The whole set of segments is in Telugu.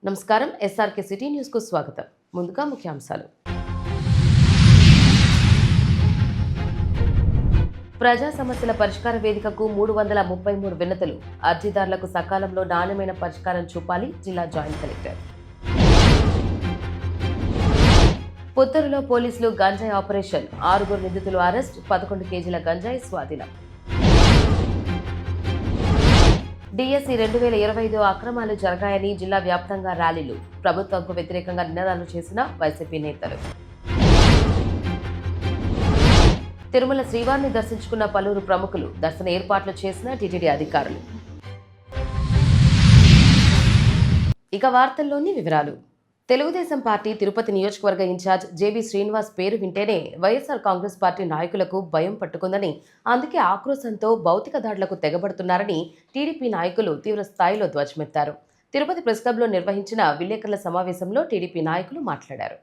నమస్కారం. ఎస్ఆర్కే సిటీ న్యూస్కు స్వాగతం. ముందుగా ముఖ్యాంశాలు. ప్రజా సమస్యల పరిష్కార వేదికకు 333 వినతులు. అర్జీదారులకు సకాలంలో నాణ్యమైన పరిష్కారం చూపాలి జిల్లా జాయింట్ కలెక్టర్. పుత్తూరులో పోలీసులు గంజాయి ఆపరేషన్. 6 నిందితులు అరెస్ట్. 11 కేజీల గంజాయి స్వాధీనం. డిఎస్సి 2025 అక్రమాలు జరిగాయని జిల్లా వ్యాప్తంగా ర్యాలీలు. ప్రభుత్వంకు వ్యతిరేకంగా నినాదాలు చేసిన వైసీపీ నేతలు. తిరుమల శ్రీవారిని దర్శించుకున్న పలువురు ప్రముఖులు. దర్శన ఏర్పాట్లు చేసిన టీటీడీ అధికారులు. ఇక వార్తల్లోని వివరాలు. తెలుగుదేశం పార్టీ తిరుపతి నియోజకవర్గ ఇన్ఛార్జ్ జేబీ శ్రీనివాస్ పేరు వింటేనే వైఎస్ఆర్ కాంగ్రెస్ పార్టీ నాయకులకు భయం పట్టుకుందని, అందుకే ఆక్రోశంతో భౌతిక దాడులకు తెగబడుతున్నారని టీడీపీ నాయకులు తీవ్ర స్థాయిలో ధ్వజమెత్తారు. తిరుపతి ప్రెస్ క్లబ్లో నిర్వహించిన విలేకరుల సమావేశంలో టీడీపీ నాయకులు మాట్లాడారు.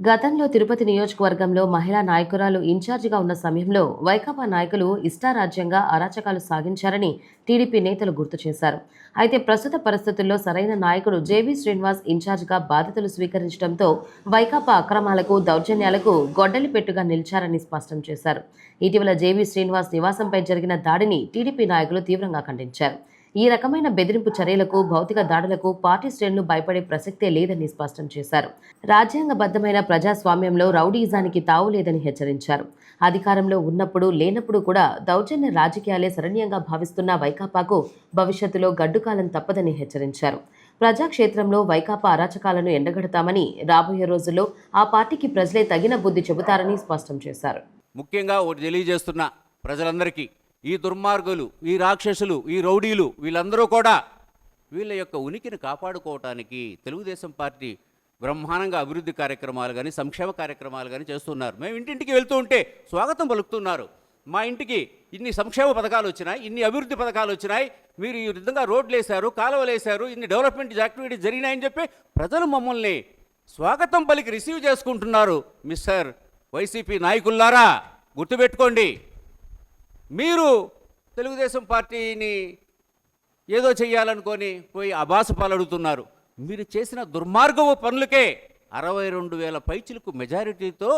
గతంలో తిరుపతి నియోజకవర్గంలో మహిళా నాయకురాలు ఇన్ఛార్జిగా ఉన్న సమయంలో వైకాపా నాయకులు ఇష్టారాజ్యంగా అరాచకాలు సాగించారని టీడీపీ నేతలు గుర్తు చేశారు. అయితే ప్రస్తుత పరిస్థితుల్లో సరైన నాయకుడు జేబీ శ్రీనివాస్ ఇన్ఛార్జిగా బాధ్యతలు స్వీకరించడంతో వైకాపా అక్రమాలకు, దౌర్జన్యాలకు గొడ్డలిపెట్టుగా నిలిచారని స్పష్టం చేశారు. ఇటీవల జేబీ శ్రీనివాస్ నివాసంపై జరిగిన దాడిని టీడీపీ నాయకులు తీవ్రంగా ఖండించారు. ఈ రకమైన బెదిరింపు చర్యలకు, భౌతిక దాడులకు పార్టీ శ్రేణులు భయపడే ప్రసక్తే లేదని స్పష్టం చేశారు. రాజ్యాంగబద్ధమైన ప్రజాస్వామ్యంలో రౌడీయిజానికి తావు లేదని హెచ్చరించారు. అధికారంలో ఉన్నప్పుడు, లేనప్పుడు కూడా దౌర్జన్య రాజకీయాలే శరణ్యంగా భావిస్తున్న వైకాపాకు భవిష్యత్తులో గడ్డుకాలం తప్పదని హెచ్చరించారు. ప్రజాక్షేత్రంలో వైకాపా అరాచకాలను ఎండగడతామని, రాబోయే రోజుల్లో ఆ పార్టీకి ప్రజలే తగిన బుద్ధి చెబుతారని స్పష్టం చేశారు. ముఖ్యంగా ఒకటి తెలియజేస్తున్న ప్రజలందరికీ, ఈ దుర్మార్గులు, ఈ రాక్షసులు, ఈ రౌడీలు వీళ్ళందరూ కూడా వీళ్ళ యొక్క ఉనికిని కాపాడుకోవటానికి తెలుగుదేశం పార్టీ బ్రహ్మాండంగా అభివృద్ధి కార్యక్రమాలు కానీ, సంక్షేమ కార్యక్రమాలు కానీ చేస్తున్నారు. మేము ఇంటింటికి వెళ్తూ ఉంటే స్వాగతం పలుకుతున్నారు. మా ఇంటికి ఇన్ని సంక్షేమ పథకాలు వచ్చినాయి, ఇన్ని అభివృద్ధి పథకాలు వచ్చినాయి, మీరు ఈ విధంగా రోడ్లు వేశారు, కాలువలు వేశారు, ఇన్ని డెవలప్మెంట్ యాక్టివిటీస్ జరిగినాయని చెప్పి ప్రజలు మమ్మల్ని స్వాగతం పలికి రిసీవ్ చేసుకుంటున్నారు. మిస్టర్ వైసీపీ నాయకుల్లారా, గుర్తుపెట్టుకోండి, మీరు తెలుగుదేశం పార్టీని ఏదో చెయ్యాలనుకొని పోయి అబాస పాలడుతున్నారు. మీరు చేసిన దుర్మార్గపు పనులకే 62,000 పైచిలకు మెజారిటీతో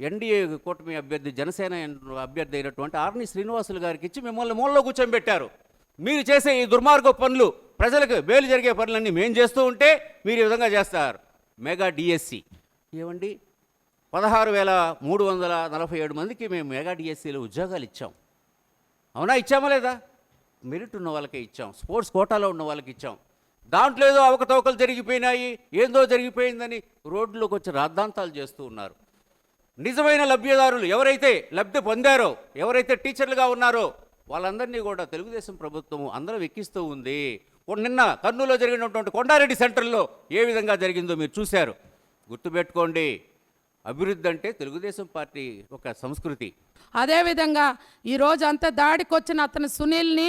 ఎన్డీఏ కూటమి అభ్యర్థి, జనసేన అభ్యర్థి అయినటువంటి ఆర్ని శ్రీనివాసులు గారికి ఇచ్చి మిమ్మల్ని మూలలో కూర్చోబెట్టారు. మీరు చేసే ఈ దుర్మార్గపు పనులు, ప్రజలకు మేలు జరిగే పనులన్నీ మేము చేస్తూ ఉంటే మీరు ఈ విధంగా చేస్తారు. మెగా డిఎస్సి ఏమండి, 16,347 మందికి మేము మెగా డిఎస్సిలో ఉద్యోగాలు ఇచ్చాం. అవునా, ఇచ్చామా లేదా? మెరిట్ ఉన్న వాళ్ళకే ఇచ్చాం, స్పోర్ట్స్ కోటాలో ఉన్న వాళ్ళకి ఇచ్చాం. దాంట్లో ఏదో అవకతవకలు జరిగిపోయినాయి, ఏందో జరిగిపోయిందని రోడ్లోకి వచ్చి రాద్ధాంతాలు చేస్తూ ఉన్నారు. నిజమైన లబ్ధిదారులు ఎవరైతే లబ్ధి పొందారో, ఎవరైతే టీచర్లుగా ఉన్నారో వాళ్ళందరినీ కూడా తెలుగుదేశం ప్రభుత్వం అందరూ ఎక్కిస్తూ ఉంది. నిన్న కర్నూలులో జరిగినటువంటి కొండారెడ్డి సెంటర్లో ఏ విధంగా జరిగిందో మీరు చూశారు. గుర్తుపెట్టుకోండి, అభివృద్ధి అంటే తెలుగుదేశం పార్టీ ఒక సంస్కృతి. అదేవిధంగా ఈరోజు అంత దాడికి వచ్చిన అతను సునీల్ని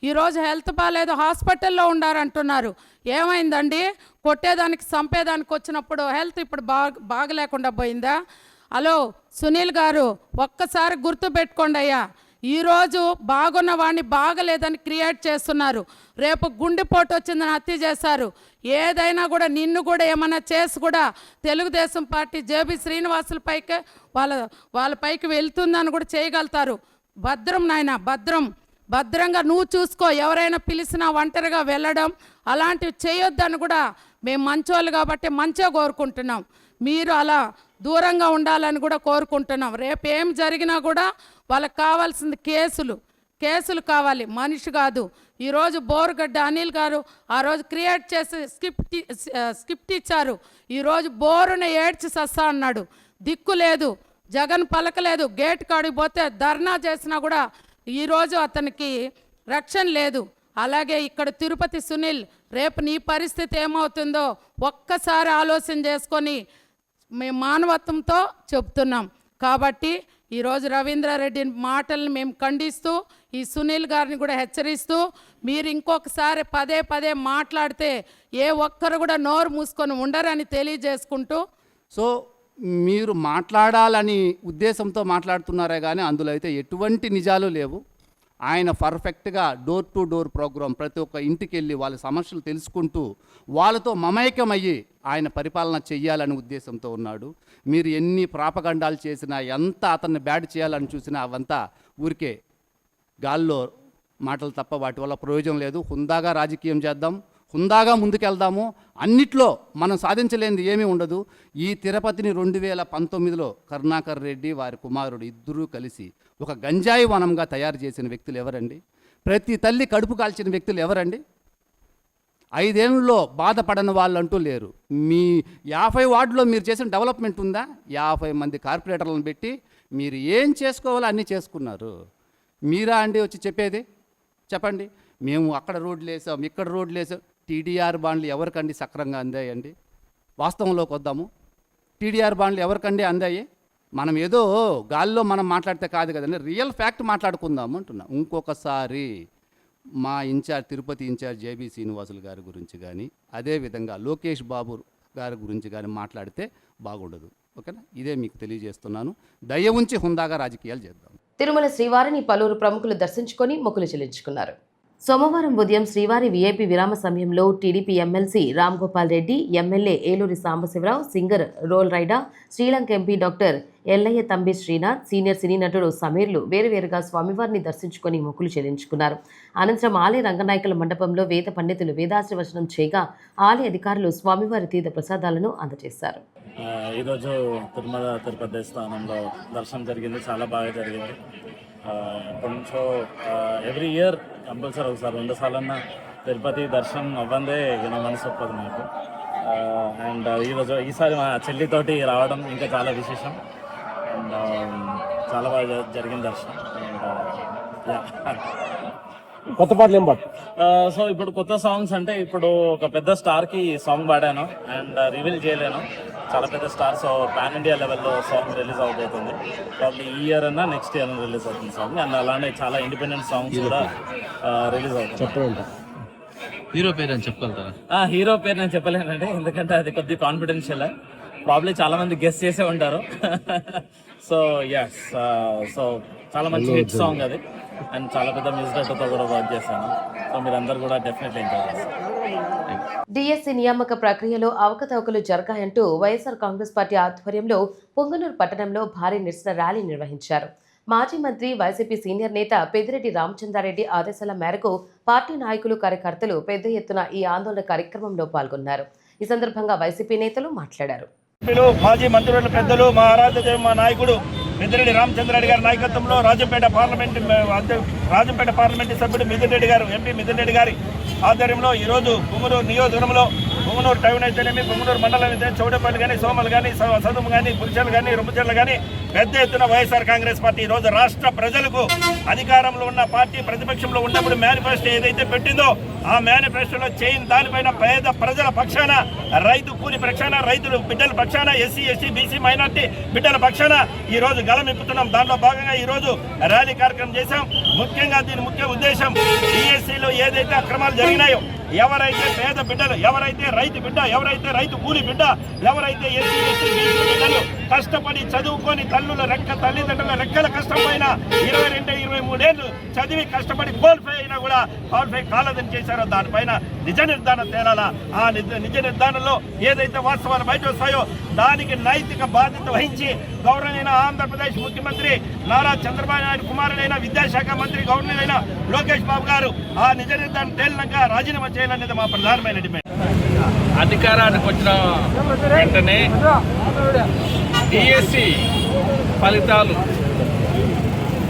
ఈరోజు హెల్త్ బాగాలేదు, హాస్పిటల్లో ఉండారంటున్నారు. ఏమైందండి? కొట్టేదానికి, చంపేదానికి వచ్చినప్పుడు హెల్త్ ఇప్పుడు బాగలేకుండా పోయిందా? హలో సునీల్ గారు, ఒక్కసారి గుర్తుపెట్టుకోండి అయ్యా, ఈరోజు బాగున్న వాడిని బాగలేదని క్రియేట్ చేస్తున్నారు. రేపు గుండెపోటు వచ్చిందని హత్య చేశారు. ఏదైనా కూడా నిన్ను కూడా ఏమైనా చేసి కూడా తెలుగుదేశం పార్టీ జేబీ శ్రీనివాసుల పైకి వాళ్ళ పైకి వెళ్తుందని కూడా చేయగలుగుతారు. భద్రం నాయన, భద్రంగా నువ్వు చూసుకో. ఎవరైనా పిలిచినా ఒంటరిగా వెళ్ళడం అలాంటివి చేయొద్దని కూడా మేము మంచోళ్ళు కాబట్టి మంచిగా కోరుకుంటున్నాం. మీరు అలా దూరంగా ఉండాలని కూడా కోరుకుంటున్నాం. రేపు ఏం జరిగినా కూడా వాళ్ళకి కావాల్సింది కేసులు కావాలి, మనిషి కాదు. ఈరోజు బోరుగడ్డ అనిల్ గారు ఆ రోజు క్రియేట్ చేసి స్క్రిప్ట్ ఇచ్చారు. ఈరోజు బోరున ఏడ్చి సస్తా అన్నాడు. దిక్కు లేదు, జగన్ పలకలేదు. గేట్ కాడికి పోతే ధర్నా చేసినా కూడా ఈరోజు అతనికి రక్షణ లేదు. అలాగే ఇక్కడ తిరుపతి సునీల్, రేపు నీ పరిస్థితి ఏమవుతుందో ఒక్కసారి ఆలోచన చేసుకొని మేము మానవత్వంతో చెప్తున్నాం. కాబట్టి ఈరోజు రవీంద్రారెడ్డి మాటలను మేము ఖండిస్తూ, ఈ సునీల్ గారిని కూడా హెచ్చరిస్తూ, మీరు ఇంకొకసారి పదే మాట్లాడితే ఏ ఒక్కరు కూడా నోరు మూసుకొని ఉండరని తెలియజేసుకుంటూ. సో మీరు మాట్లాడాలని ఉద్దేశంతో మాట్లాడుతున్నారే కానీ అందులో అయితే ఎటువంటి నిజాలు లేవు. ఆయన పర్ఫెక్ట్గా డోర్ టు డోర్ ప్రోగ్రాం ప్రతి ఒక్క ఇంటికి వెళ్ళి వాళ్ళ సమస్యలు తెలుసుకుంటూ వాళ్ళతో మమైకమయ్యి ఆయన పరిపాలన చెయ్యాలనే ఉద్దేశంతో ఉన్నాడు. మీరు ఎన్ని ప్రాపగండాలు చేసినా, ఎంత అతన్ని బ్యాడ్ చేయాలని చూసినా అవంతా ఊరికే గాల్లో మాటలు తప్ప వాటి వల్ల ప్రయోజనం లేదు. హుందాగా రాజకీయం చేద్దాం, హుందాగా ముందుకెళ్దాము. అన్నిట్లో మనం సాధించలేనిది ఏమీ ఉండదు. ఈ తిరుపతిని 2019లో కరుణాకర్ రెడ్డి వారి కుమారుడు ఇద్దరూ కలిసి ఒక గంజాయి వనంగా తయారు చేసిన వ్యక్తులు ఎవరండి? ప్రతి తల్లి కడుపు కాల్చిన వ్యక్తులు ఎవరండి? 5 ఏళ్ళలో బాధపడని వాళ్ళు అంటూ లేరు. మీ 50 వార్డులో మీరు చేసిన డెవలప్మెంట్ ఉందా? 50 మంది కార్పొరేటర్లను పెట్టి మీరు ఏం చేసుకోవాలో అన్నీ చేసుకున్నారు. మీరా అండి వచ్చి చెప్పేది? చెప్పండి. మేము అక్కడ రోడ్లు వేసాం, ఇక్కడ రోడ్లు వేసాం. టీడీఆర్ బాండ్లు ఎవరికండి సక్రంగా అందాయండి? వాస్తవంలోకి వద్దాము. టీడీఆర్ బాండ్లు ఎవరికండి అందాయి? మనం ఏదో గాల్లో మనం మాట్లాడితే కాదు కదండి, రియల్ ఫ్యాక్ట్ మాట్లాడుకుందాము అంటున్నాం. ఇంకొకసారి మా తిరుపతి ఇన్ఛార్జ్ జేబీ శ్రీనివాసులు గారి గురించి కానీ, అదేవిధంగా లోకేష్ బాబు గారి గురించి కానీ మాట్లాడితే బాగుండదు. ఓకేనా? ఇదే మీకు తెలియజేస్తున్నాను. దయ ఉంచి హుందాగా రాజకీయాలు చేద్దాం. తిరుమల శ్రీవారిని పలువురు ప్రముఖులు దర్శించుకొని మొక్కులు చెల్లించుకున్నారు. సోమవారం ఉదయం శ్రీవారి వీఐపీ విరామ సమయంలో TDP MLC Ram Gopal Reddy, MLA Eluri Sambasivarao, singer Roll Rida, Sri Lanka MP doctor Ellaiah Thambi Srinath, senior cine నటుడు సమీర్లు వేరువేరుగా స్వామివారిని దర్శించుకొని మొక్కులు చెల్లించుకున్నారు. అనంతరం ఆలయ రంగనాయకుల మండపంలో వేద పండితులు వేదాశీర్వచనం చేయగా ఆలయ అధికారులు స్వామివారి తీర్థ ప్రసాదాలను అందజేశారు. ఈరోజు తిరుమల తిరుపతి దేవస్థానంలో దర్శనం జరిగింది. చాలా బాగా జరిగింది. ఇప్పటి నుంచో ఎవ్రీ ఇయర్ కంపల్సరీ ఒకసారి 2 సార్లన్నా తిరుపతి దర్శనం అవ్వందే మనసు ఒప్పదు నాకు. అండ్ ఈసారి మా చెల్లితోటి రావడం ఇంకా చాలా విశేషం. అండ్ చాలా బాగా జరిగిన దర్శనం. అండ్ కొత్త పాటలు ఏం పాట? సో ఇప్పుడు కొత్త సాంగ్స్ అంటే ఇప్పుడు ఒక పెద్ద స్టార్కి సాంగ్ పాడాను అండ్ రివీల్ చేయలేను. చాలా పెద్ద స్టార్, సో పాన్ ఇండియా లెవెల్లో సాంగ్ రిలీజ్ అవబోతుంది. ప్రాబ్లీ ఈ ఇయర్ అన్నా నెక్స్ట్ ఇయర్ రిలీజ్ అవుతుంది సాంగ్. అండ్ అలానే చాలా ఇండిపెండెంట్ సాంగ్స్ కూడా రిలీజ్ అవుతుంది. చెప్పండి. హీరో పేరు అని చెప్పగలుగుతారా? హీరో పేరు నేను చెప్పలేనండి, ఎందుకంటే అది కొద్దిగా కాన్ఫిడెన్షియల్. ప్రాబ్లీ చాలా మంది గెస్ చేసే ఉంటారు. సో ఎస్, సో చాలా మంచి హిట్ సాంగ్ అది. అండ్ చాలా పెద్ద మ్యూజిక్ డైరెక్టర్తో కూడా వర్క్ చేశాను. సో మీరందరూ కూడా డెఫినెట్లీ ఎంజాయ్ చేస్తారు. డిఎస్సి నియామక ప్రక్రియలో అవకతవకలు జరగాయంటూ వైఎస్ఆర్ కాంగ్రెస్ పార్టీ ఆధ్వర్యంలో పొంగనూరు పట్టణంలో భారీ నిరసన ర్యాలీ నిర్వహించారు. మాజీ మంత్రి వైసీపీ సీనియర్ నేత పెద్దిరెడ్డి రామచంద్రారెడ్డి ఆదేశాల మేరకు పార్టీ నాయకులు, కార్యకర్తలు పెద్ద ఎత్తున ఈ ఆందోళన కార్యక్రమంలో పాల్గొన్నారు. ఈ సందర్భంగా వైసీపీ నేతలు మాట్లాడారు. మాజీ మంత్రుల పెద్దలు, మా ఆరాధ్య మా నాయకుడు పెద్దిరెడ్డి రామచంద్రారెడ్డి గారి నాయకత్వంలో రాజంపేట పార్లమెంటు సభ్యుడు మిథున్ రెడ్డి గారు, ఎంపీ మిథున్ రెడ్డి గారి ఆధ్వర్యంలో ఈరోజు పొంగనూరు నియోజకవర్గంలో పొంగనూరు టౌన్ అయితేనేమి, పొంగనూరు మండలం అయితే చౌడపల్లి కానీ, సోమలు కానీ, సదుము కానీ, పురుషులు కానీ, రొమ్ముచెర్లు కానీ పెద్ద ఎత్తున వైఎస్ఆర్ కాంగ్రెస్ పార్టీ ఈరోజు రాష్ట్ర ప్రజలకు అధికారంలో ఉన్న పార్టీ ప్రతిపక్షంలో ఉన్నప్పుడు మేనిఫెస్టో ఏదైతే పెట్టిందో ఆ మేనిఫెస్టోలో చేయని దానిపైన పేద ప్రజల పక్షాన, రైతు కూలి పక్షాన, రైతులు బిడ్డల పక్షాన, ఎస్సీ ఎస్టీ బీసీ మైనార్టీ బిడ్డల పక్షాన ఈరోజు గళమిప్పుతున్నాం. దానిలో భాగంగా ఈరోజు ర్యాలీ కార్యక్రమం చేశాం. ముఖ్యంగా దీని ముఖ్య ఉద్దేశం డిఎస్సీలో ఏదైతే అక్రమాలు జరిగినాయో, ఎవరైతే పేద బిడ్డలు, ఎవరైతే రైతు బిడ్డ, ఎవరైతే రైతు కూలి బిడ్డ, ఎవరైతే ఎస్సీ ఎస్టీ బీసీ బిడ్డలు కష్టపడి చదువుకొని తల్లిదండ్రుల రెక్కల కష్టం పైన 22-23 ఏళ్ళు చదివి కష్టపడి క్వాలిఫై అయినా కూడా క్వాలిఫై కాలేదని చేశారో దానిపైన నిజ నిర్ధారణ తేలాలా. ఆ నిజ నిర్ధారణలో ఏదైతే వాస్తవాలు బయట వస్తాయో దానికి నైతిక బాధ్యత వహించి గౌరవనీయ ఆంధ్రప్రదేశ్ ముఖ్యమంత్రి నారా చంద్రబాబు నాయుడు కుమారుడైన విద్యాశాఖ మంత్రి గవర్నర్ లోకేష్ బాబు గారు ఆ నిజ నిర్ధారణ తేలినాక రాజీనామా చేయాలనేది మా ప్రధానమైన డిమాండ్. అధికారానికి వచ్చిన వెంటనే డిఎస్సి ఫలితాలు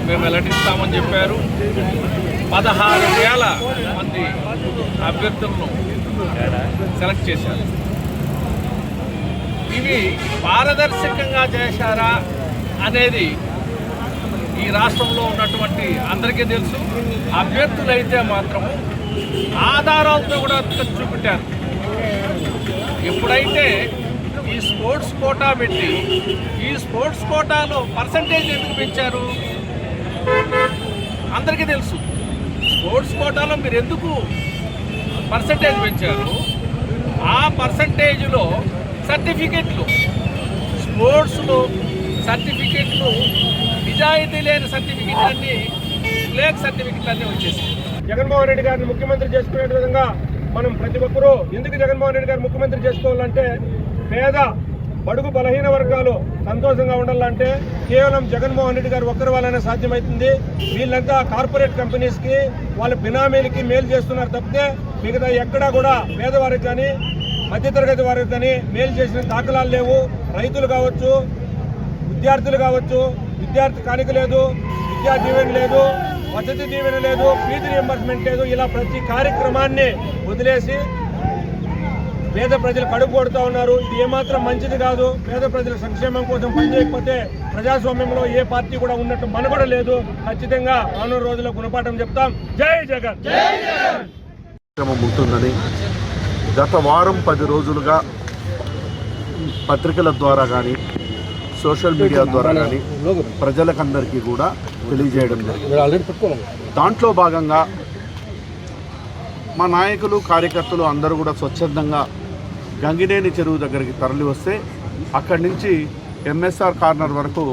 మేము వెల్లడిస్తామని చెప్పారు. 16,000 మంది అభ్యర్థులను సెలెక్ట్ చేశారు. ఇవి పారదర్శకంగా చేశారా అనేది ఈ రాష్ట్రంలో ఉన్నటువంటి అందరికీ తెలుసు. అభ్యర్థులైతే మాత్రము ఆధారాలతో కూడా చూపెట్టారు. ఎప్పుడైతే ఈ స్పోర్ట్స్ కోటా పెట్టి ఈ స్పోర్ట్స్ కోటాలో పర్సంటేజ్ ఎందుకు పెంచారు అందరికీ తెలుసు. స్పోర్ట్స్ కోటాలో మీరు ఎందుకు పర్సంటేజ్ పెంచారు? ఆ పర్సంటేజ్లో సర్టిఫికెట్లు, స్పోర్ట్స్లో సర్టిఫికెట్లు, నిజాయితీ లేని సర్టిఫికెట్లన్నీ ఫ్లేక్ సర్టిఫికెట్లు అన్నీ వచ్చేసాయి. జగన్మోహన్ రెడ్డి గారిని ముఖ్యమంత్రి చేసుకునే విధంగా మనం ప్రతి ఒక్కరూ ఎందుకు జగన్మోహన్ రెడ్డి గారు ముఖ్యమంత్రి చేసుకోవాలంటే పేద బడుగు బలహీన వర్గాలు సంతోషంగా ఉండాలంటే కేవలం జగన్మోహన్ రెడ్డి గారు ఒక్కరి వల్లనే సాధ్యమవుతుంది. వీళ్ళంతా కార్పొరేట్ కంపెనీస్కి వాళ్ళ బినామీలకి మేలు చేస్తున్నారు తప్పితే మిగతా ఎక్కడా కూడా పేదవారికి కానీ మధ్యతరగతి వారికి కానీ మేలు చేసిన దాఖలాలు లేవు. రైతులు కావచ్చు, విద్యార్థులు కావచ్చు, విద్యార్థి కానుక లేదు, విద్యా దీవెన లేదు, వసతి దీవెన లేదు, ఫీజు రియంబర్స్మెంట్ లేదు. ఇలా ప్రతి కార్యక్రమాన్ని వదిలేసి పేద ప్రజలు కడుపు కొడుతూ ఉన్నారు. ఇది ఏమాత్రం మంచిది కాదు. పేద ప్రజల సంక్షేమం కోసం పనిచేయకపోతే ప్రజాస్వామ్యంలో ఏ పార్టీ కూడా ఉన్నట్టు మనగడ లేదు. ఖచ్చితంగా రానున్న రోజుల్లో గుణపాఠం చెప్తాం. జై జగన్. ఉంటుందని గత వారం 10 రోజులుగా పత్రికల ద్వారా కానీ సోషల్ మీడియా ద్వారా కానీ ప్రజలకందరికీ కూడా తెలియజేయడం జరిగింది. దాంట్లో భాగంగా మా నాయకులు కార్యకర్తలు అందరూ కూడా స్వచ్ఛందంగా గంగినేని చెరువు దగ్గరికి తరలి వస్తే అక్కడి నుంచి ఎంఎస్ఆర్ కార్నర్ వరకు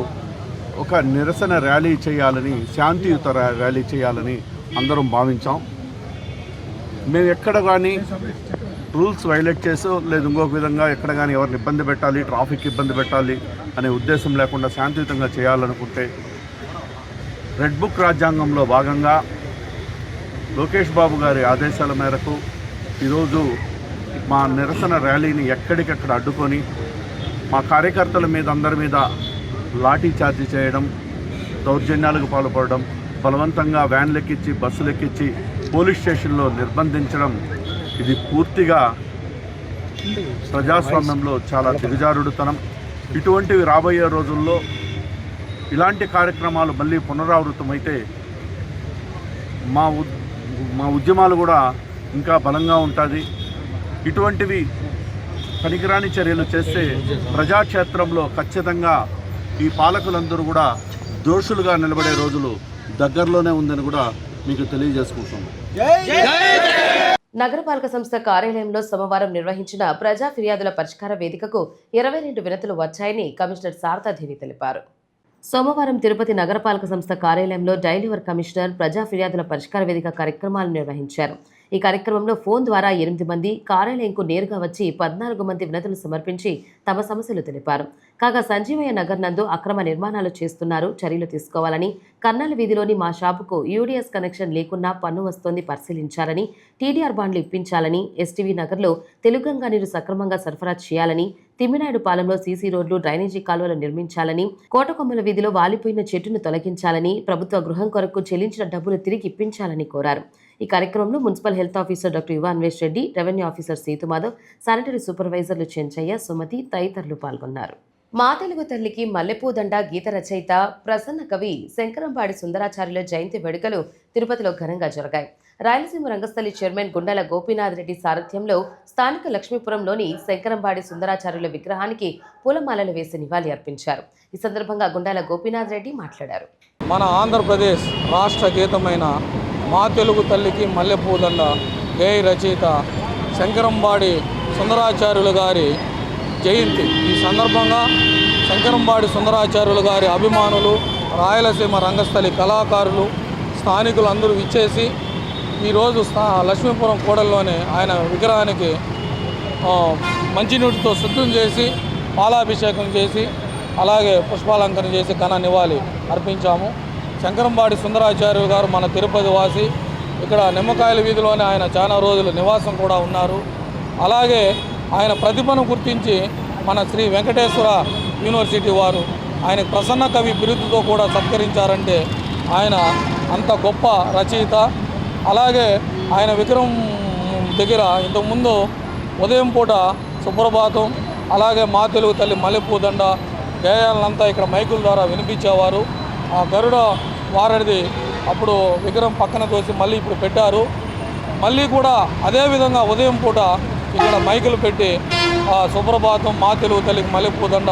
ఒక నిరసన ర్యాలీ చేయాలని, శాంతియుత ర్యాలీ చేయాలని అందరం భావించాం. మేము ఎక్కడ కానీ రూల్స్ వైలేట్ చేసో లేదు ఇంకొక విధంగా ఎక్కడ కానీ ఎవరిని ఇబ్బంది పెట్టాలి, ట్రాఫిక్ ఇబ్బంది పెట్టాలి అనే ఉద్దేశం లేకుండా శాంతియుతంగా చేయాలనుకుంటే రెడ్ బుక్ రాజ్యాంగంలో భాగంగా లోకేష్ బాబు గారి ఆదేశాల మేరకు ఈరోజు మా నిరసన ర్యాలీని ఎక్కడికక్కడ అడ్డుకొని మా కార్యకర్తల మీద అందరి మీద లాఠీ చార్జీ చేయడం, దౌర్జన్యాలకు పాల్పడడం, బలవంతంగా వ్యాన్లు ఎక్కించి బస్సులు ఎక్కించి పోలీస్ స్టేషన్లో నిర్బంధించడం ఇది పూర్తిగా ప్రజాస్వామ్యంలో చాలా దిగజారుడుతనం. ఇటువంటివి రాబోయే రోజుల్లో ఇలాంటి కార్యక్రమాలు మళ్ళీ పునరావృతమైతే మా ఉద్యమాలు కూడా ఇంకా బలంగా ఉంటుంది. ఇటువంటివి పనికిరాని చర్యలు చేస్తే ప్రజాక్షేత్రంలో ఖచ్చితంగా ఈ పాలకులందరూ కూడా దోషులుగా నిలబడే రోజులు దగ్గరలోనే ఉందని కూడా మీకు తెలియజేసుకుంటున్నాం. నగరపాలక సంస్థ కార్యాలయంలో సోమవారం నిర్వహించిన ప్రజా ఫిర్యాదుల పరిష్కార వేదికకు 22 వినతులు వచ్చాయని కమిషనర్ శారదాదేవి తెలిపారు. సోమవారం తిరుపతి నగరపాలక సంస్థ కార్యాలయంలో డైలీ వర్క్ కమిషనర్ ప్రజా ఫిర్యాదుల పరిష్కార వేదిక కార్యక్రమాలు నిర్వహించారు. ఈ కార్యక్రమంలో ఫోన్ ద్వారా 8 మంది, కార్యాలయంకు నేరుగా వచ్చి 14 మంది వినతులు సమర్పించి తమ సమస్యలు తెలిపారు. కాగా సంజీవయ్య నగర్ నందు అక్రమ నిర్మాణాలు చేస్తున్నారు, చర్యలు తీసుకోవాలని, కర్నల్ వీధిలోని మా షాపుకు యూడీఎస్ కనెక్షన్ లేకున్నా పన్ను వస్తోంది పరిశీలించాలని, టీడీఆర్ బాండ్లు ఇప్పించాలని, ఎస్టీవీ నగర్లో తెలుగంగా నీరు సక్రమంగా సరఫరా చేయాలని, తిమ్మినాయుడు పాలెంలో సీసీ రోడ్లు, డ్రైనేజీ కాలువలు నిర్మించాలని, కోటకొమ్మల వీధిలో వాలిపోయిన చెట్టును తొలగించాలని, ప్రభుత్వ గృహం కొరకు చెల్లించిన డబ్బులు తిరిగి ఇప్పించాలని కోరారు. ఈ కార్యక్రమంలో municipal health officer doctor Yuva Anvesh Reddy, revenue officer Seethumadhav, sanitary సూపర్వైజర్లు చెంచయ్య, సుమతి తదితరులు పాల్గొన్నారు. మా తెలుగు తల్లికి మల్లెపూదండ గీత రచయిత ప్రసన్న కవి శంకరంబాడి సుందరాచార్యుల జయంతి వేడుకలు తిరుపతిలో ఘనంగా జరిగాయి. రాయలసీమ రంగస్థలి చైర్మన్ గుండాల గోపీనాథ్ రెడ్డి సారథ్యంలో స్థానిక లక్ష్మీపురంలోని శంకరంబాడి సుందరాచార్యుల విగ్రహానికి పూలమాలలు వేసి నివాళి అర్పించారు. ఈ సందర్భంగా గుండాల గోపీనాథ్ రెడ్డి మాట్లాడారు. మన ఆంధ్రప్రదేశ్ రాష్ట్ర గీతమైన మా తెలుగు తల్లికి మల్లెపూదండ గేయ రచయిత శంకరంబాడి సుందరాచార్యులు గారి జయంతి. ఈ సందర్భంగా శంకరంబాడి సుందరాచార్యులు గారి అభిమానులు, రాయలసీమ రంగస్థలి కళాకారులు, స్థానికులు అందరూ ఇచ్చేసి ఈరోజు లక్ష్మీపురం కూడల్లోనే ఆయన విగ్రహానికి మంచినీటితో శుద్ధం చేసి పాలాభిషేకం చేసి అలాగే పుష్పాలంకరణ చేసి ఘన నివాళి అర్పించాము. శంకరంబాడి సుందరాచార్యులు గారు మన తిరుపతి వాసి. ఇక్కడ నిమ్మకాయల వీధిలోనే ఆయన చాలా రోజులు నివాసం కూడా ఉన్నారు. అలాగే ఆయన ప్రతిభను గుర్తించి మన శ్రీ వెంకటేశ్వర యూనివర్సిటీ వారు ఆయన ప్రసన్న కవి బిరుదుతో కూడా సత్కరించారంటే ఆయన అంత గొప్ప రచయిత. అలాగే ఆయన విగ్రహం దగ్గర ఇంతకుముందు ఉదయం పూట సుప్రభాతం, అలాగే మా తెలుగు తల్లి మల్లెపూదండ గేయాలంతా ఇక్కడ మైకుల ద్వారా వినిపించేవారు. ఆ గరుడ వారడిది అప్పుడు విగ్రహం పక్కన తోసి మళ్ళీ ఇప్పుడు పెట్టారు. మళ్ళీ కూడా అదేవిధంగా ఉదయం పూట ఇక్కడ మైకులు పెట్టి సుప్రభాతం, మా తెలుగు తల్లికి మల్లెపూదండ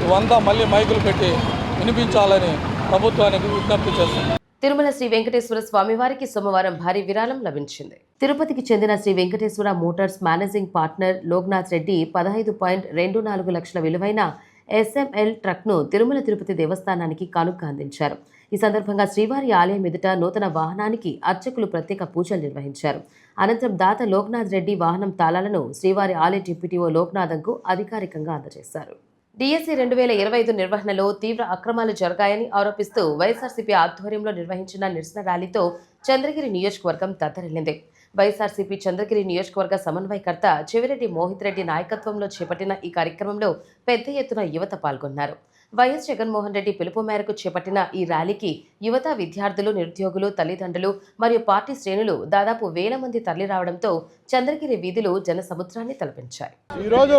ఇవంతా మళ్ళీ మైకులు పెట్టి వినిపించాలని ప్రభుత్వానికి విజ్ఞప్తి చేస్తుంది. తిరుమల శ్రీ వెంకటేశ్వర స్వామివారికి సోమవారం భారీ విరాళం లభించింది. తిరుపతికి చెందిన Shri Venkateswara motors managing partner Loknath Reddy 15.24 లక్షల విలువైన SML ట్రక్ను తిరుమల తిరుపతి దేవస్థానానికి కానుక అందించారు. ఈ సందర్భంగా శ్రీవారి ఆలయం ఎదుట నూతన వాహనానికి అర్చకులు ప్రత్యేక పూజలు నిర్వహించారు. అనంతరం దాత లోక్నాథ్ రెడ్డి వాహనం తాళాలను శ్రీవారి ఆలయ డిప్యూటీఓ లోక్నాథంకు అధికారికంగా అందజేశారు. డిఎస్సి 2025 నిర్వహణలో తీవ్ర అక్రమాలు జరిగాయని ఆరోపిస్తూ వైఎస్ఆర్సీపీ ఆధ్వర్యంలో నిర్వహించిన నిరసన ర్యాలీతో చంద్రగిరి నియోజకవర్గం దద్దరిల్లింది. వైఎస్ఆర్సీపీ చంద్రగిరి నియోజకవర్గ సమన్వయకర్త చెవిరెడ్డి మోహిత్ రెడ్డి నాయకత్వంలో చేపట్టిన ఈ కార్యక్రమంలో పెద్ద ఎత్తున యువత పాల్గొన్నారు. వైఎస్ జగన్మోహన్ రెడ్డి పిలుపు మేరకు చేపట్టిన ఈ ర్యాలీకి యువత, విద్యార్థులు, నిరుద్యోగులు, తల్లిదండ్రులు మరియు పార్టీ శ్రేణులు దాదాపు 1000 మంది తరలిరావడంతో చంద్రగిరి వీధులు జనసముద్రాన్ని తలపించాయి. ఈరోజు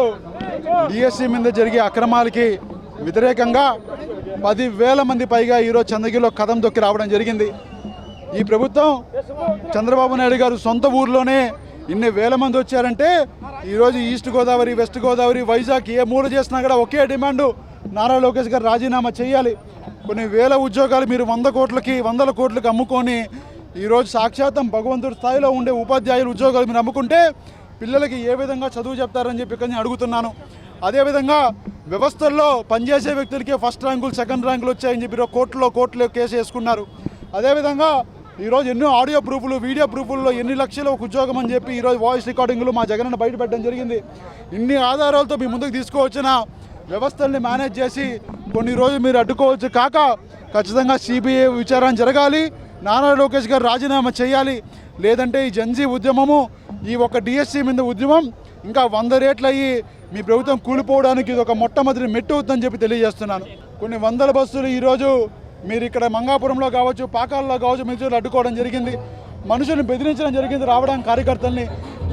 డిఎస్సి మీద జరిగే అక్రమాలకి వ్యతిరేకంగా 10,000 మంది పైగా ఈరోజు చంద్రగిరిలో కదం తొక్కి రావడం జరిగింది. ఈ ప్రభుత్వం చంద్రబాబు నాయుడు గారు సొంత ఊర్లోనే ఇన్ని వేల మంది వచ్చారంటే ఈరోజు ఈస్ట్ గోదావరి, వెస్ట్ గోదావరి, వైజాగ్ ఏ మూల చేసినా కూడా ఒకే డిమాండు, నారా లోకేష్ గారు రాజీనామా చేయాలి. కొన్ని వేల ఉద్యోగాలు మీరు 100 కోట్లకి అమ్ముకొని ఈరోజు సాక్షాత్తం భగవంతుడి స్థాయిలో ఉండే ఉపాధ్యాయుల ఉద్యోగాలు మీరు అమ్ముకుంటే పిల్లలకి ఏ విధంగా చదువు చెప్తారని చెప్పి ఇక్కడ అడుగుతున్నాను. అదేవిధంగా వ్యవస్థల్లో పనిచేసే వ్యక్తులకే ఫస్ట్ ర్యాంకులు, సెకండ్ ర్యాంకులు వచ్చాయని చెప్పి కోర్టులో కేసు వేసుకున్నారు. అదేవిధంగా ఈరోజు ఎన్నో ఆడియో ప్రూఫ్లు, వీడియో ప్రూఫ్ల్లో ఎన్ని లక్షలు ఒక ఉద్యోగం అని చెప్పి ఈరోజు వాయిస్ రికార్డింగ్లు మా జగనన్న బయటపెట్టడం జరిగింది. ఇన్ని ఆధారాలతో మీ ముందుకు తీసుకువచ్చిన వ్యవస్థల్ని మేనేజ్ చేసి కొన్ని రోజులు మీరు అడ్డుకోవచ్చు కాక ఖచ్చితంగా సిబిఐ విచారణ జరగాలి, నారా లోకేష్ గారు రాజీనామా చేయాలి. లేదంటే ఈ జన్జీ ఉద్యమము, ఈ ఒక డిఎస్సి మీద ఉద్యమం ఇంకా 100 రెట్లు అయ్యి మీ ప్రభుత్వం కూలిపోవడానికి ఇది ఒక మొట్టమొదటి మెట్టు అవుతుందని చెప్పి తెలియజేస్తున్నాను. కొన్ని వందల బస్సులు ఈరోజు మీరు ఇక్కడ మంగాపురంలో కావచ్చు, పాకాల్లో కావచ్చు, మిల్చూరులో అడ్డుకోవడం జరిగింది. మనుషులను బెదిరించడం జరిగింది రావడానికి కార్యకర్తల్ని.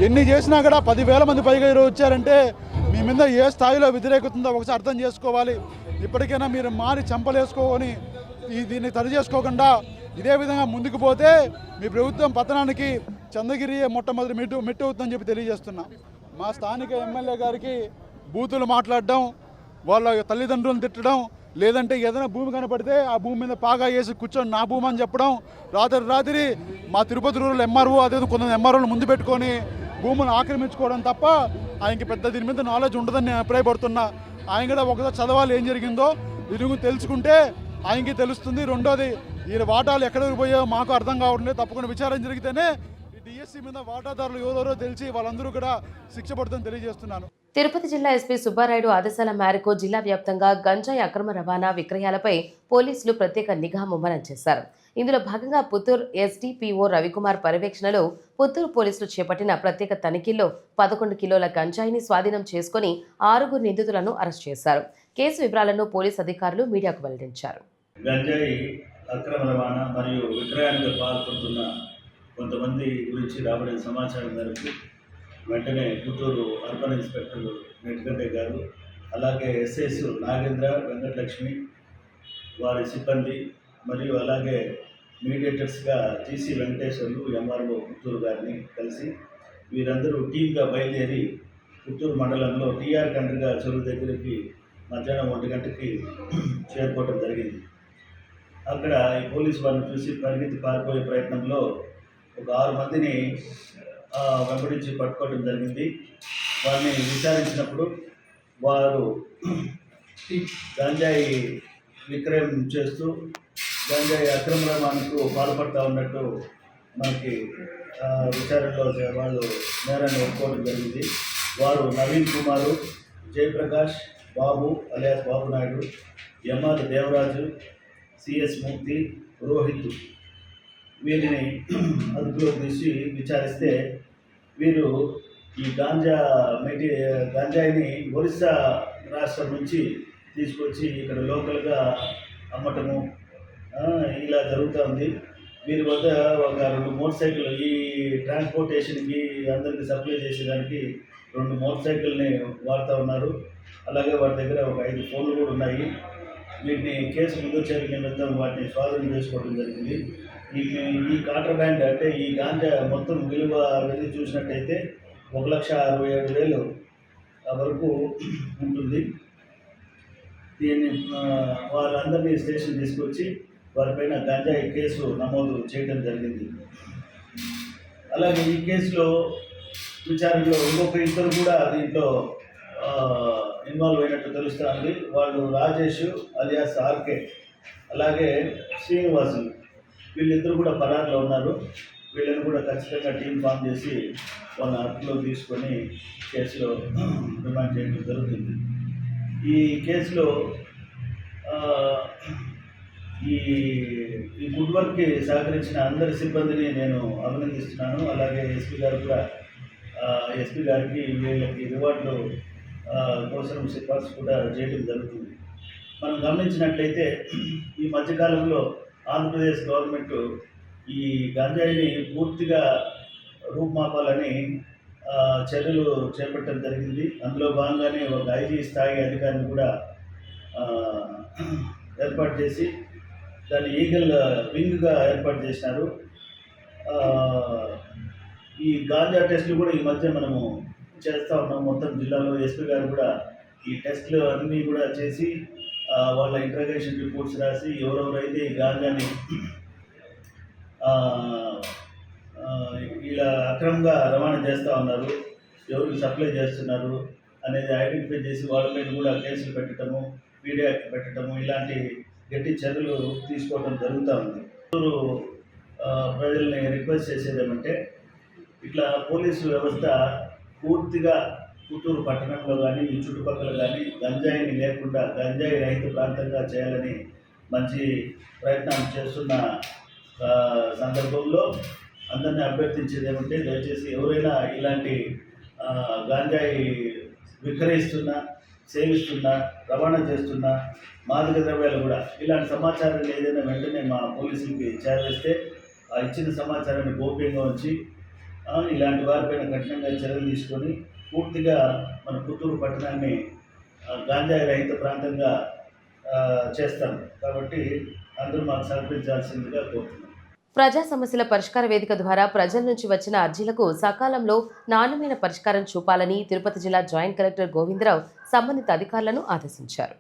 ఎన్ని చేసినా కూడా 10,000 మంది పైగా ఈరోజు వచ్చారంటే మీ మీద ఏ స్థాయిలో వ్యతిరేకతుందో ఒకసారి అర్థం చేసుకోవాలి. ఇప్పటికైనా మీరు మారి చంపలేసుకోని దీన్ని తడి చేసుకోకుండా ఇదే విధంగా ముందుకు పోతే మీ ప్రభుత్వం పతనానికి చంద్రగిరి మొట్టమొదటి మెట్టు అవుతుందని చెప్పి తెలియజేస్తున్నా. మా స్థానిక ఎమ్మెల్యే గారికి బూతులు మాట్లాడడం, వాళ్ళ తల్లిదండ్రులను తిట్టడం, లేదంటే ఏదైనా భూమి కనపడితే ఆ భూమి మీద పాగా వేసి కూర్చొని నా భూమి అని చెప్పడం, రాత్రి మా తిరుపతి రూరల్ ఎంఆర్ఓ అదే కొంతమంది ఎంఆర్ఓలు ముందు పెట్టుకొని భూములను ఆక్రమించుకోవడం తప్ప ఆయనకి పెద్ద దీని మీద నాలెడ్జ్ ఉండదని నేను అభిప్రాయపడుతున్నా. ఆయన కూడా ఒకసారి చదవాలి ఏం జరిగిందో, దీని గురించి తెలుసుకుంటే ఆయనకి తెలుస్తుంది. రెండోది ఈయన వాటాలు ఎక్కడికి పోయాయో మాకు అర్థం కావట్లేదు. తప్పకుండా విచారణ జరిగితేనే ఈ డిఎస్సి మీద వాటాదారులు ఎవరెవరో తెలిసి వాళ్ళందరూ కూడా శిక్ష పడుతుందని తెలియజేస్తున్నాను. తిరుపతి జిల్లా ఎస్పీ సుబ్బారాయుడు ఆదేశాల మేరకు జిల్లా వ్యాప్తంగా గంజాయి అక్రమ రవాణా, విక్రయాలపై పోలీసులు ప్రత్యేక నిఘా ముమ్మరం చేశారు. ఇందులో భాగంగా పుత్తూరు ఎస్డిపిఓ రవికుమార్ పర్యవేక్షణలో పుత్తూరు పోలీసులు చేపట్టిన ప్రత్యేక తనిఖీల్లో 11 కిలోల గంజాయిని స్వాధీనం చేసుకుని 6 నిందితులను అరెస్ట్ చేశారు. కేసు వివరాలను పోలీసు అధికారులు మీడియాకు వెల్లడించారు. గంజాయి అక్రమ రవాణా మరియు విక్రయానికి పాల్పడుతున్న కొంతమంది గురించి రాబడిన సమాచారం మేరకు వెంటనే పుత్తూరు అర్బన్ ఇన్స్పెక్టర్ నెట్కంటే గారు, అలాగే ఎస్ఐస్ నాగేంద్ర, వెంకటలక్ష్మి, వారి సిబ్బంది మరియు అలాగే మీడియేటర్స్గా జీసీ వెంకటేశ్వర్లు, ఎంఆర్ఓ పుత్తూరు గారిని కలిసి వీరందరూ టీమ్గా బయలుదేరి పుత్తూరు మండలంలో టీఆర్ కండ్రిగా చెరువు దగ్గరికి మధ్యాహ్నం 1 గంటకి చేరుకోవడం జరిగింది. అక్కడ ఈ పోలీసు వారిని చూసి పరిగెత్తి పారిపోయే ప్రయత్నంలో ఒక 6 మందిని వెంబడించి పట్టుకోవడం జరిగింది. వారిని విచారించినప్పుడు వారు గంజాయి విక్రయం చేస్తూ గంజాయి అక్రమ రవాణాకు పాల్పడుతూ ఉన్నట్టు మనకి విచారణలో వాళ్ళు నేరాన్ని ఒప్పుకోవడం జరిగింది. వారు నవీన్ కుమారు, జయప్రకాష్, బాబు అలియాస్ బాబు నాయుడు, ఎంఆర్ దేవరాజు, సిఎస్ మూర్తి, రోహిత్ వీరిని అదుపులో తీసి విచారిస్తే వీరు ఈ గంజాయిని ఒరిస్సా రాష్ట్రం నుంచి తీసుకొచ్చి ఇక్కడ లోకల్గా అమ్మటము ఇలా జరుగుతూ ఉంది. వీరి వద్ద ఒక 2 మోటార్ సైకిల్ ఈ ట్రాన్స్పోర్టేషన్కి అందరికీ సప్లై చేసేదానికి 2 మోటార్ సైకిల్ని వాడుతూ ఉన్నారు. అలాగే వారి దగ్గర ఒక 5 ఫోన్లు కూడా ఉన్నాయి. వీటిని కేసు ముందు చర్య నిమిత్తం వాటిని స్వాధీనం చేసుకోవడం జరిగింది. ఈ కాంట్రాబ్యాండ్ అంటే ఈ గాంజా మొత్తం విలువ వెళ్ళి చూసినట్టయితే 1,67,000 వరకు ఉంటుంది. దీన్ని వాళ్ళందరినీ స్టేషన్ తీసుకొచ్చి వారిపైన గంజాయి కేసు నమోదు చేయడం జరిగింది. అలాగే ఈ కేసులో విచారణలో ఇంకొక ఇద్దరు కూడా దీంట్లో ఇన్వాల్వ్ అయినట్టు తెలుస్తుంది. వాళ్ళు రాజేష్ అలియాస్ ఆర్కే అలాగే శ్రీనివాసులు వీళ్ళిద్దరూ కూడా పరారులో ఉన్నారు. వీళ్ళని కూడా ఖచ్చితంగా టీం ఫామ్ చేసి వాళ్ళని అదుపులో తీసుకొని కేసులో రిమాండ్ చేయడం జరుగుతుంది. ఈ కేసులో ఈ గుడ్ వర్క్కి సహకరించిన అందరి సిబ్బందిని నేను అభినందిస్తున్నాను. అలాగే ఎస్పీ గారు కూడా ఎస్పీ గారికి వీళ్ళకి రివార్డులు కోసం సిఫార్సు కూడా చేయడం జరుగుతుంది. మనం గమనించినట్లయితే ఈ మధ్యకాలంలో ఆంధ్రప్రదేశ్ గవర్నమెంట్ ఈ గంజాయిని పూర్తిగా రూపుమాపాలని చర్యలు చేపట్టడం జరిగింది. అందులో భాగంగానే ఒక ఐజీ స్థాయి అధికారిని కూడా ఏర్పాటు చేసి దాన్ని ఈగల్ వింగ్గా ఏర్పాటు చేసినారు. ఈ గాంజా టెస్టులు కూడా ఈ మధ్య మనము చేస్తూ ఉన్నాం. మొత్తం జిల్లాలో ఎస్పీ గారు కూడా ఈ టెస్టులు అన్నీ కూడా చేసి వాళ్ళ ఇంట్రాగేషన్ రిపోర్ట్స్ రాసి ఎవరెవరైతే ఈ గాంజాని ఇలా అక్రమంగా రవాణా చేస్తూ ఉన్నారు, ఎవరికి సప్లై చేస్తున్నారు అనేది ఐడెంటిఫై చేసి వాళ్ళ మీద కూడా కేసులు పెట్టడము, పీడీ యాక్ట్ పెట్టడము ఇలాంటి గట్టి చర్యలు తీసుకోవడం జరుగుతూ ఉంది. ప్రజల్ని రిక్వెస్ట్ చేసేది ఏమంటే ఇట్లా పోలీసు వ్యవస్థ పూర్తిగా పుత్తూరు పట్టణంలో కానీ ఈ చుట్టుపక్కల కానీ గంజాయిని లేకుండా గంజాయి రహిత ప్రాంతంగా చేయాలని మంచి ప్రయత్నం చేస్తున్న సందర్భంలో అందరినీ అభ్యర్థించేది ఏమంటే దయచేసి ఎవరైనా ఇలాంటి గంజాయి విక్రయిస్తున్నా, సేవిస్తున్నా, రవాణా చేస్తున్నా, మాదక ద్రవ్యాలు కూడా ఇలాంటి సమాచారాన్ని ఏదైనా వెంటనే మా పోలీసులకి చేరవేస్తే ఆ ఇచ్చిన సమాచారాన్ని గోప్యంగా ఉంచి ఇలాంటి వారిపైన కఠినంగా చర్యలు తీసుకొని పూర్తిగా మన పుత్తూరు పట్టణాన్ని గాంజాయి రహిత ప్రాంతంగా చేస్తాం. కాబట్టి అందరూ మాకు సహకరించాల్సిందిగా కోరుతున్నాం. ప్రజా సమస్యల పరిష్కార వేదిక ద్వారా ప్రజల నుంచి వచ్చిన అర్జీలకు సకాలంలో నాణ్యమైన పరిష్కారం చూపాలని తిరుపతి జిల్లా జాయింట్ కలెక్టర్ గోవిందరావు సంబంధిత అధికారులను ఆదేశించారు.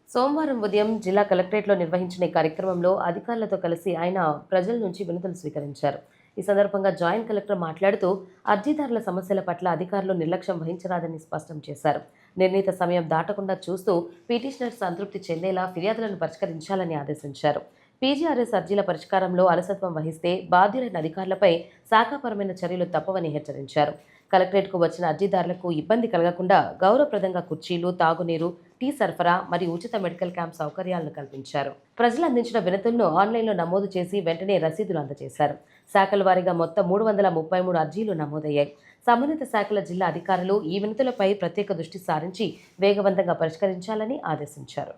సోమవారం ఉదయం జిల్లా కలెక్టరేట్లో నిర్వహించిన ఈ కార్యక్రమంలో అధికారులతో కలిసి ఆయన ప్రజల నుంచి వినతులు స్వీకరించారు. ఈ సందర్భంగా జాయింట్ కలెక్టర్ మాట్లాడుతూ అర్జీదారుల సమస్యల పట్ల అధికారులు నిర్లక్ష్యం వహించరాదని స్పష్టం చేశారు. నిర్ణీత సమయం దాటకుండా చూస్తూ పిటిషనర్స్ సంతృప్తి చెందేలా ఫిర్యాదులను పరిష్కరించాలని ఆదేశించారు. పీజీఆర్ఎస్ అర్జీల పరిష్కారంలో అలసత్వం వహిస్తే బాధ్యులైన అధికారులపై శాఖాపరమైన చర్యలు తప్పవని హెచ్చరించారు. కలెక్టరేట్కు వచ్చిన అర్జీదారులకు ఇబ్బంది కలగకుండా గౌరవప్రదంగా కుర్చీలు, తాగునీరు, టీ సరఫరా మరియు ఉచిత మెడికల్ క్యాంప్ సౌకర్యాలను కల్పించారు. ప్రజలు అందించిన వినతులను ఆన్లైన్లో నమోదు చేసి వెంటనే రసీదులు అందజేశారు. శాఖల వారీగా మొత్తం 333 అర్జీలు నమోదయ్యాయి. సంబంధిత శాఖల జిల్లా అధికారులు ఈ వినతులపై ప్రత్యేక దృష్టి సారించి వేగవంతంగా పరిష్కరించాలని ఆదేశించారు.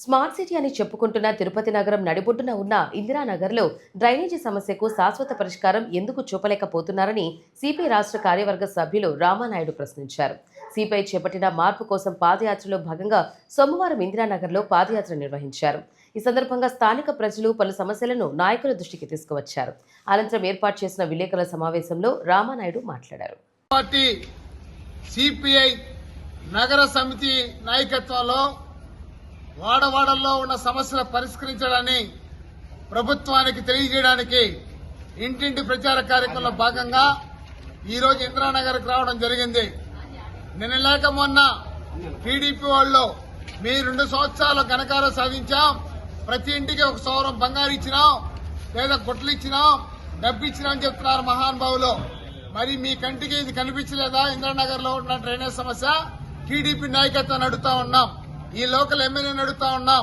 స్మార్ట్ సిటీ అని చెప్పుకుంటున్న తిరుపతి నగరం నడిబొడ్డున ఉన్న ఇందిరానగర్లో డ్రైనేజీ సమస్యకు శాశ్వత పరిష్కారం ఎందుకు చూపలేకపోతున్నారని సిపిఐ రాష్ట్ర కార్యవర్గ సభ్యులు రామానాయుడు ప్రశ్నించారు. సిపిఐ చేపట్టిన మార్పు కోసం పాదయాత్రలో భాగంగా సోమవారం ఇందిరానగర్లో పాదయాత్ర నిర్వహించారు. ఈ సందర్భంగా స్థానిక ప్రజలు పలు సమస్యలను నాయకుల దృష్టికి తీసుకువచ్చారు. అనంతరం ఏర్పాటు చేసిన విలేకరుల సమావేశంలో రామానాయుడు మాట్లాడారు. సిపిఐ నగర సమితి నాయకత్వంలో వాడవాడల్లో ఉన్న సమస్యలు పరిష్కరించడాన్ని ప్రభుత్వానికి తెలియజేయడానికి ఇంటింటి ప్రచార కార్యక్రమంలో భాగంగా ఈరోజు ఇందిరానగర్కి రావడం జరిగింది. నిన్న లేక మొన్న టీడీపీ వాళ్ళు మీ 2 సంవత్సరాలు ఘనకారం సాధించాం, ప్రతి ఇంటికి 1 సౌరం బంగారు ఇచ్చినాం, లేదా గుట్టలు ఇచ్చినాం, డబ్బు ఇచ్చినాం అని చెప్తున్నారు మహానుభావులు. మరి మీ కంటికి ఇది కనిపించలేదా? ఇందిరానగర్ లో ఉన్న డ్రైనేజ్ సమస్య టీడీపీ నాయకత్వాన్ని అడుగుతా ఉన్నాం, ఈ లోకల్ ఎమ్మెల్యేని అడుగుతా ఉన్నాం,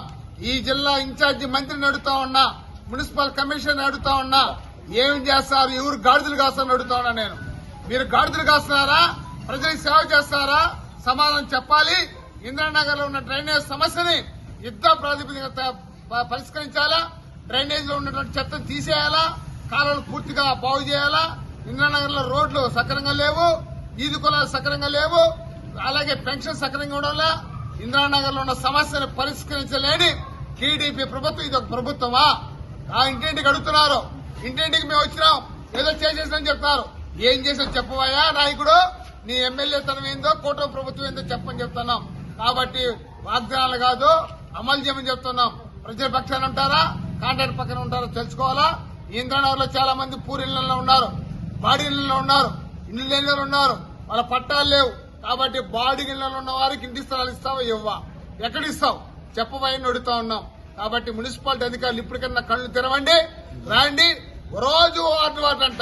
ఈ జిల్లా ఇన్ఛార్జి మంత్రిని అడుగుతా ఉన్నా, మున్సిపల్ కమిషనర్ అడుగుతా ఉన్నా, ఏం చేస్తారు, ఎవరు గాడిదలు కాస్తారని అడుగుతా ఉన్నా. నేను మీరు గాడిదలు కాస్తున్నారా, ప్రజలకు సేవ చేస్తారా? సమాధానం చెప్పాలి. ఇందిరానగర్ లో ఉన్న డ్రైనేజ్ సమస్యని యుద్ధ ప్రాతిపదికన పరిష్కరించాలా, డ్రైనేజ్ లో ఉన్నటువంటి చెత్తను తీసేయాలా, కాలువలు పూర్తిగా బాగు చేయాలా. ఇందిరానగర్ లో రోడ్లు సక్రమంగా లేవు, ఈది కులాలు సక్రమంగా లేవు, అలాగే పెన్షన్ సక్రమంగా ఉండడంలా. ఇందిరానగర్ లో ఉన్న సమస్యను పరిష్కరించలేని టీడీపీ ప్రభుత్వం ఇది ఒక ప్రభుత్వమా? ఆ ఇంటింటికి అడుగుతున్నారు, ఇంటింటికి మేము వచ్చినాం, ఏదో చేసేసామని చెప్తారు. ఏం చేసావు చెప్పవయ్యా నాయకుడు, నీ ఎమ్మెల్యే తనం ఏందో, కూటమి ప్రభుత్వం ఏందో చెప్పని చెప్తున్నాం. కాబట్టి వాగ్దానాలు కాదు, అమలు చేయమని చెప్తున్నాం. ప్రజల పక్షాన ఉంటారా, కాంట్రాక్ట్ పక్కన ఉంటారా తెలుసుకోవాలా. ఇంద్రనగర్ లో చాలా మంది పూరి ఇళ్లలో ఉన్నారు, బాడీ ఇళ్లలో ఉన్నారు, ఇల్లు లేని ఉన్నారు, వాళ్ళ పట్టాలు లేవు, కాబట్టి బాడిగిళ్లలో ఉన్న వారికి ఇంటి స్థలాలు ఇస్తావా ఇవ్వా? ఎక్కడిస్తావు చెప్పబోయని అడుగుతా ఉన్నాం. కాబట్టి మున్సిపాలిటీ అధికారులు ఇప్పటికన్నా కళ్ళు తెరవండి, రాండి. రోజు వార్డు అంట,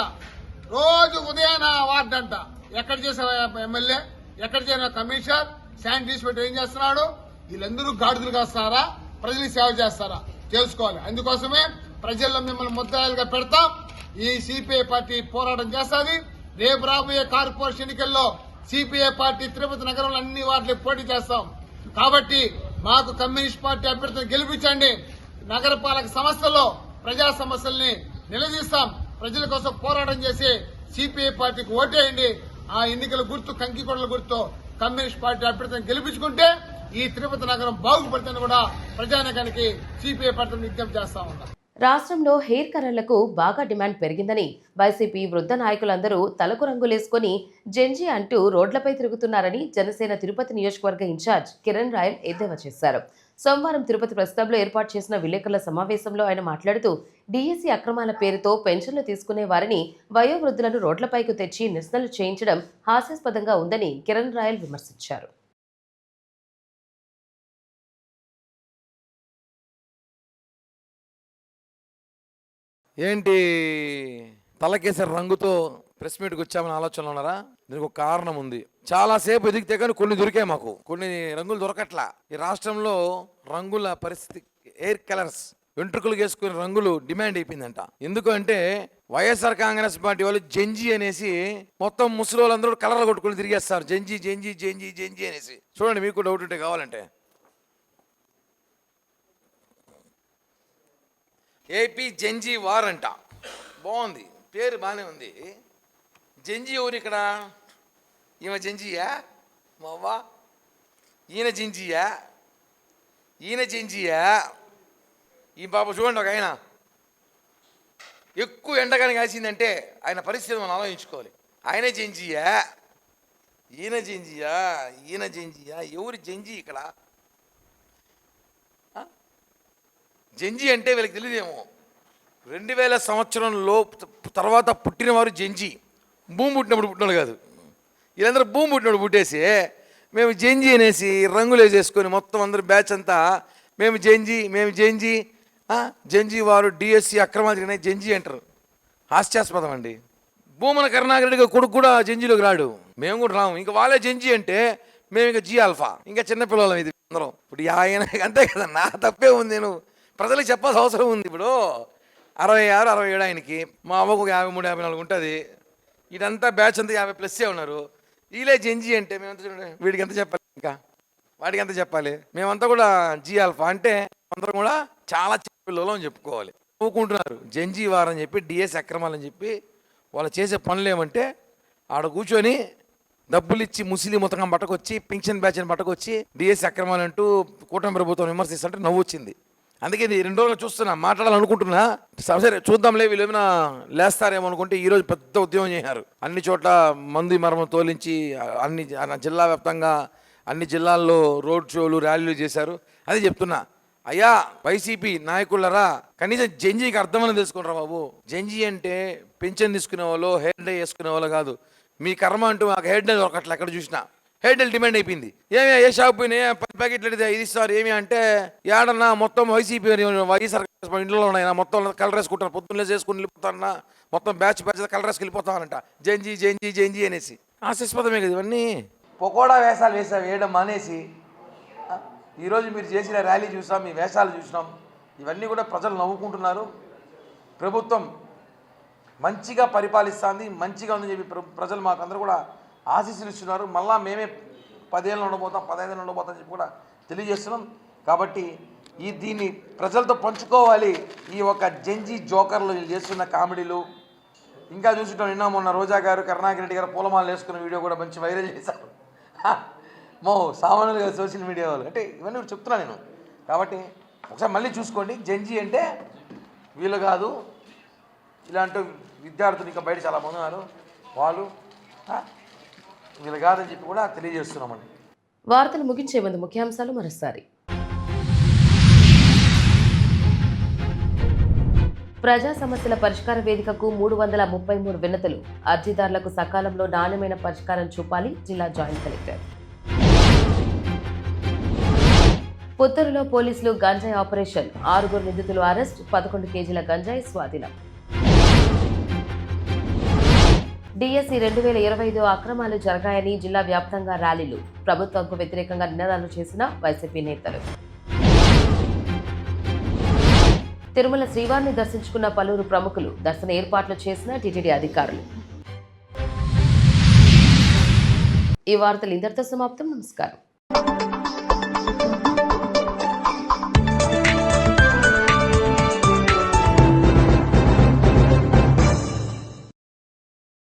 రోజు ఉదయాన వార్డు అంట. ఎక్కడ చేసావా ఎమ్మెల్యే, ఎక్కడ చేసిన కమిషనర్, శానిటరీ పెట్టి ఏం చేస్తున్నాడు? వీళ్ళందరూ గాడిదలు కాస్తున్నారా, ప్రజలకు సేవ చేస్తారా తెలుసుకోవాలి. అందుకోసమే ప్రజల్లో మిమ్మల్ని ముద్దాయిలుగా పెడతాం. ఈ సిపిఐ పార్టీ పోరాటం చేస్తుంది. రేపు రాబోయే కార్పొరేషన్ ఎన్నికల్లో సిపిఐ పార్టీ తిరుపతి నగరంలో అన్ని వాటికి పోటీ చేస్తాం. కాబట్టి మాకు కమ్యూనిస్ట్ పార్టీ అభ్యర్థిని గెలిపించండి. నగరపాలక సంస్థల్లో ప్రజా సమస్యల్ని నిలదీస్తాం. ప్రజల కోసం పోరాటం చేసి సిపిఐ పార్టీకి ఓటేయండి. ఆ ఎన్నికల గుర్తు కంకికొండల గుర్తు కమ్యూనిస్ట్ పార్టీ అభ్యర్థిని గెలిపించుకుంటే ఈ తిరుపతి నగరం బాగుపడుతుందని కూడా ప్రజానికానికి సిపిఐ పార్టీని విజ్ఞప్తి చేస్తా ఉన్నాం. రాష్ట్రంలో హెయిర్ కలర్లకు బాగా డిమాండ్ పెరిగిందని వైసీపీ వృద్ధ నాయకులందరూ తలకు రంగులేసుకుని జెంజీ అంటూ రోడ్లపై తిరుగుతున్నారని జనసేన తిరుపతి నియోజకవర్గ ఇన్ఛార్జ్ కిరణ్ రాయల్ ఎద్దేవా చేశారు. సోమవారం తిరుపతి ప్రెస్ క్లబ్లో ఏర్పాటు చేసిన విలేకరుల సమావేశంలో ఆయన మాట్లాడుతూ డిఎస్సీ అక్రమాల పేరుతో పెన్షన్లు తీసుకునే వారిని వయోవృద్ధులను రోడ్లపైకి తెచ్చి నిరసనలు చేయించడం హాస్యాస్పదంగా ఉందని కిరణ్ రాయల్ విమర్శించారు. ఏంటి తలకేసరి రంగుతో ప్రెస్ మీట్కి వచ్చామని ఆలోచనలో ఉన్నారా? దీనికి ఒక కారణం ఉంది. చాలాసేపు ఎదిగితే కానీ కొన్ని దొరికాయి, మాకు కొన్ని రంగులు దొరకట్లా. ఈ రాష్ట్రంలో రంగుల పరిస్థితి, ఎయిర్ కలర్స్, వెంట్రుకలు వేసుకునే రంగులు డిమాండ్ అయిపోయిందంట. ఎందుకు అంటే వైఎస్ఆర్ కాంగ్రెస్ పార్టీ వాళ్ళు జెంజీ అనేసి మొత్తం ముసలి వాళ్ళందరూ కలర్లు కొట్టుకుని తిరిగేస్తారు. జెంజీ జెంజీ జెంజీ జెంజీ అనేసి. చూడండి, మీకు డౌట్ ఉంటే కావాలంటే ఏపీ జెంజీ వార్ అంట. బాగుంది, పేరు బాగానే ఉంది. జెంజీ ఎవరు ఇక్కడ? ఈమె జెంజీయా? మావా ఈయన జెంజీయా? ఈయన జెంజీయా? ఈ బాబు చూడండి, ఒక ఆయన ఎక్కువ ఎండగానే కాసిందంటే ఆయన పరిస్థితి మనం ఆలోచించుకోవాలి. ఆయనే జెంజీయా? ఈయన జెంజీయా? ఈయన జెంజీయా? ఎవరు జెంజీ ఇక్కడ? జెంజీ అంటే వీళ్ళకి తెలియదేమో. 2000 సంవత్సరంలో తర్వాత పుట్టినవారు జెంజీ. భూమి పుట్టినప్పుడు పుట్టినోళ్ళు కాదు. వీళ్ళందరూ భూమి పుట్టినప్పుడు పుట్టేసి మేము జెంజీ అనేసి రంగులు వేసేసుకొని మొత్తం అందరూ బ్యాచ్ అంతా మేము జెంజీ మేము జెంజీ. జెంజీ వారు డిఎస్సీ అక్రమాలు జరిగినాయి జెంజీ అంటారు. హాస్యాస్పదం అండి. భూమన కరుణాకర్ రెడ్డి కొడుకు కూడా జెంజీలోకి రాడు, మేము కూడా రాము. ఇంకా వాళ్ళే జెంజీ అంటే మేము ఇంకా జీ ఆల్ఫా, ఇంకా చిన్నపిల్లలం. ఇది అందరం ఇప్పుడు ఆయన అంతే కదా, నా తప్పే ఉంది. నేను ప్రజలకు చెప్పాల్సిన అవసరం ఉంది. ఇప్పుడు 66, 67 ఆయనకి, మా అవ్వకు 53, 54 ఉంటుంది. ఇదంతా బ్యాచ్ అంతా 50+ ఉన్నారు. వీళ్ళే జెంజీ అంటే మేమంతా చూడండి, వీడికి ఎంత చెప్పాలి, ఇంకా వాడికి ఎంత చెప్పాలి? మేమంతా కూడా జీ ఆల్ఫా అంటే అందరం కూడా చాలా చిన్నపిల్లలు అని చెప్పుకోవాలి. నవ్వుకుంటున్నారు జెంజీ వారని చెప్పి, డిఎస్ అక్రమాలని చెప్పి. వాళ్ళు చేసే పనులు ఏమంటే ఆడ కూర్చొని డబ్బులు ఇచ్చి ముస్లిం మొత్తం పట్టుకొచ్చి పింఛన్ బ్యాచ్ని పట్టుకొచ్చి డిఎస్ అక్రమాలంటూ కూటమి ప్రభుత్వం విమర్శిస్తుంటే నవ్వు వచ్చింది. అందుకే ఇది 2 రోజులు చూస్తున్నా, మాట్లాడాలనుకుంటున్నా. సరే చూద్దాంలే, వీళ్ళు ఏమైనా లేస్తారేమో అనుకుంటే ఈరోజు పెద్ద ఉద్యమం చేశారు. అన్ని చోట్ల మంది మరమ తోలించి అన్ని జిల్లా వ్యాప్తంగా అన్ని జిల్లాల్లో రోడ్ షోలు, ర్యాలీలు చేశారు. అదే చెప్తున్నా, అయ్యా వైసీపీ నాయకులరా, కనీసం జెంజీకి అర్థమని తెలుసుకుంటారా బాబు. జెంజీ అంటే పెన్షన్ తీసుకునే వాళ్ళు, హెయిర్ డై వేసుకునే వాళ్ళు కాదు. మీ కర్మ అంటూ మాకు హెయిర్ డై దొరకట్లే. ఎక్కడ చూసినా హెయిర్ డై డిమాండ్ అయిపోయింది. ఏమి ఏ షాప్ పోయినా 10 ప్యాకెట్లు ఇది ఇస్తారు. ఏమి అంటే ఏడన్నా మొత్తం వైసీపీ వైఎస్ఆర్ ఇంట్లో ఉన్నాయన్నా మొత్తం కలర్ వేసుకుంటారు. పొద్దున్నే చేసుకుని వెళ్ళిపోతారన్నా, మొత్తం బ్యాచ్ కలర్ వేసుకు వెళ్ళిపోతానంట. జెంజీ జెంజీ జెంజీ అనేసి. హాస్యాస్పదమే కదా ఇవన్నీ. పకోడా వేషాలు వేయడం మానేసి ఈరోజు మీరు చేసిన ర్యాలీ చూసాం, మీ వేషాలు చూసినాం. ఇవన్నీ కూడా ప్రజలు నవ్వుకుంటున్నారు. ప్రభుత్వం మంచిగా పరిపాలిస్తుంది, మంచిగా ఉందని చెప్పి ప్రజలు మాకు అందరూ కూడా ఆశీస్సులు ఇస్తున్నారు. మళ్ళా మేమే 10 ఏళ్ళు ఉండబోతాం, 15 ఏళ్ళు ఉండబోతాం అని చెప్పి కూడా తెలియజేస్తున్నాం. కాబట్టి దీన్ని ప్రజలతో పంచుకోవాలి. ఈ ఒక జెంజీ జోకర్లు వీళ్ళు చేస్తున్న కామెడీలు ఇంకా చూసుకుంటాం. నిన్న మొన్న రోజా గారు, కరుణాకర్ రెడ్డి గారు పూలమాలు వేసుకున్న వీడియో కూడా మంచి వైరల్ చేశారు. సామాన్యులుగా సోషల్ మీడియా వాళ్ళు అంటే ఇవన్నీ చెప్తున్నా నేను. కాబట్టి ఒకసారి మళ్ళీ చూసుకోండి. జెంజీ అంటే వీళ్ళు కాదు, ఇలాంటి విద్యార్థులు ఇంకా బయట చాలా మంది ఉన్నారు, వాళ్ళు వీళ్ళు కాదని చెప్పి కూడా తెలియజేస్తున్నామండి. వార్తలు ముగించే ముందు ముఖ్యాంశాలు మరోసారి. ప్రజా సమస్యల పరిష్కార వేదికకు 333 వినతులు. అర్జీదారులకు సకాలంలో నాణ్యమైన పరిష్కారం చూపాలి జిల్లా జాయింట్ కలెక్టర్. పుత్తూరులో పోలీసులు గంజాయి ఆపరేషన్. 6 నిందితులు అరెస్ట్. 11 కేజీల గంజాయి స్వాధీనం. డిఎస్సి 2025 అక్రమాలు జరగాయని జిల్లా వ్యాప్తంగా ర్యాలీలు. ప్రభుత్వంకు వ్యతిరేకంగా నినాదాలు చేసిన వైసీపీ నేతలు. తిరుమల శ్రీవారిని దర్శించుకున్న పలువురు ప్రముఖులు. దర్శన ఏర్పాట్లు చేసిన టీటీడీ అధికారులు. ఈ వార్తలు ఇంతటితో సమాప్తం. నమస్కారం.